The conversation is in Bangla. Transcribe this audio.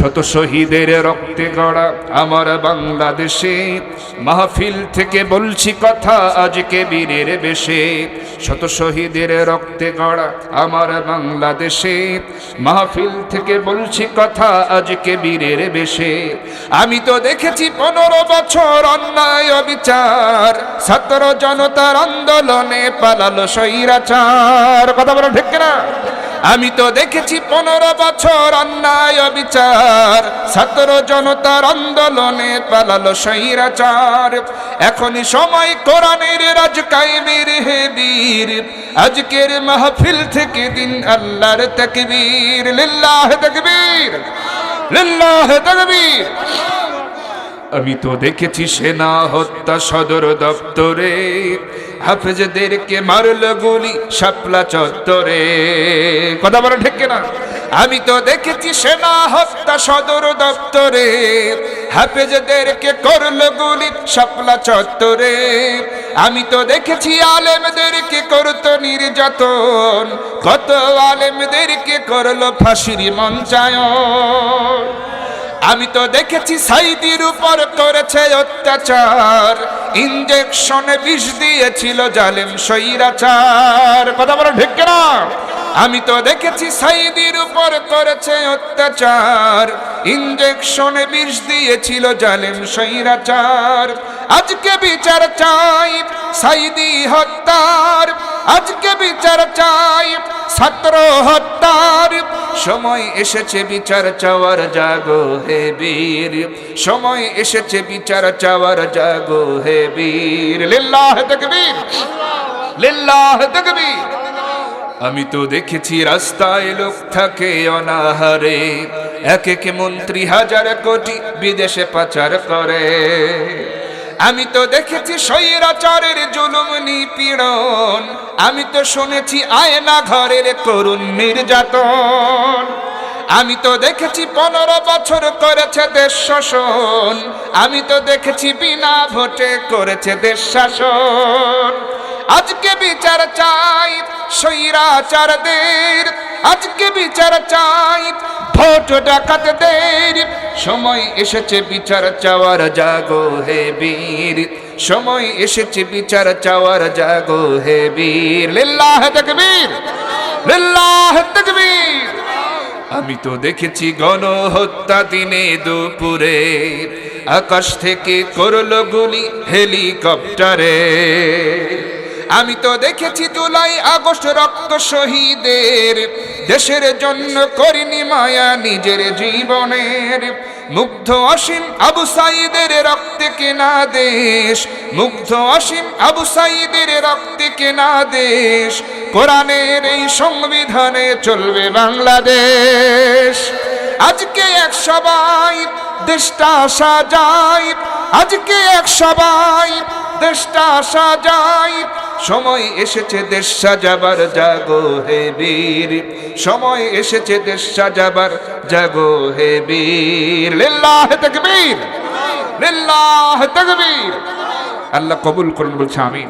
শত শহীদের রক্তে গড়া আমার বাংলাদেশে, মাহফিল থেকে বলছি কথা আজকে বীরের বেশে। শত শহীদের রক্তে গড়া আমার বাংলাদেশে, মাহফিল থেকে বলছি কথা আজকে বীরের বেশে। আমি তো দেখেছি 15 বছর অন্যায় অবিচার, ছাত্র জনতার আন্দোলনে পালালো স্বৈরাচার। কথা বলো ঠিক না? আমি তো দেখেছি 15 বছর অন্যায় অবিচার, ছাত্র জনতার আন্দোলনে পালালো স্বৈরাচার। এখনই সময় কোরআনের রাজ কায়েমের হে বীর, আজকের মাহফিল থেকে দিন আল্লাহর তাকবীর। লিল্লাহ তাকবীর, লিল্লাহ তাকবীর। আমি তো দেখেছি সেনা হত্যা সদর দপ্তরে, হাফেজদেরকে মারলো গুলি শাপলা চত্বরে। কথা বলো ঠিক না? আমি তো দেখেছি সেনা হত্যা সদর দপ্তরে, হাফেজদেরকে করলো গুলি শাপলা চত্বরে। আমি তো দেখেছি আলেমদেরকে করতো নির্যাতন, কত আলেমদেরকে করলো ফাঁসির মঞ্চায়ন। আমি তো দেখেছি সাইদির উপর করেছে অত্যাচার, ইনজেকশনে বিষ দিয়েছিল জালেম স্বৈরাচার। কথা বলো ঠিক না? আমি তো দেখেছি সাইদির উপর করেছে অত্যাচার, ইনজেকশনে বিষ দিয়েছিল জালেম স্বৈরাচার। আজকে বিচার চাই সাইদি হত্যার, আজকে বিচার চাই ছাত্র হত্যার। সময় এসেছে বিচার চাওয়ার, জাগো হে বীর। সময় এসেছে বিচার চাওয়ার, জাগো হে বীর। লিল্লাহ তাকবীর, লিল্লাহ তাকবীর। আমি তো দেখেছি রাস্তায় লোক থাকে অনাহারে, এক এক মন্ত্রী হাজার কোটি বিদেশে পাচার করে। আমি তো দেখেছি স্বৈরাচারের জুলুম নিপীড়ন, আমি তো শুনেছি আয়না ঘরের করুণ নির্যাতন। আমি তো দেখেছি 15 বছর করেছে দেশ শাসন, আমি তো দেখেছি বিনা ভোটে করেছে দেশ শাসন। আজকে বিচার চাই স্বৈরাচারদের, আজকে বিচার চাই ভোট ডাকাতদের। সময় এসেছে বিচার চাওয়ার, জাগো হে বীর। সময় এসেছে বিচার চাওয়ার, জাগো হে বীর। লিল্লাহ তাকবীর, লিল্লাহ তাকবীর। আমি তো দেখেছি গণহত্যা দিনে দুপুরে, আকাশ থেকে করলো গুলি হেলিকপ্টারে। আমি তো দেখেছি জুলাই আগস্ট রক্ত শহীদের, দেশের জন্য করিনি মায়া নিজের জীবনের। মুগ্ধ অসীম আবু সাইদের রক্তে কেনা দেশ, মুগ্ধ অসীম আবু সাইদের রক্তে কেনা দেশ। কোরআনের এই সংবিধানে চলবে বাংলাদেশ। আজকে এক সবাই দেশটা সাজাই, আজকে এক সবাই দেশটা সাজাই। সময় এসেছে দেশ সাজাবার, জাগো হে বীর। সময় এসেছে দেশ সাজাবার, জাগো হে বীর। লিল্লাহ তাকবীর, লিল্লাহ তাকবীর। আল্লাহ কবুল করুন বলছে আমিন।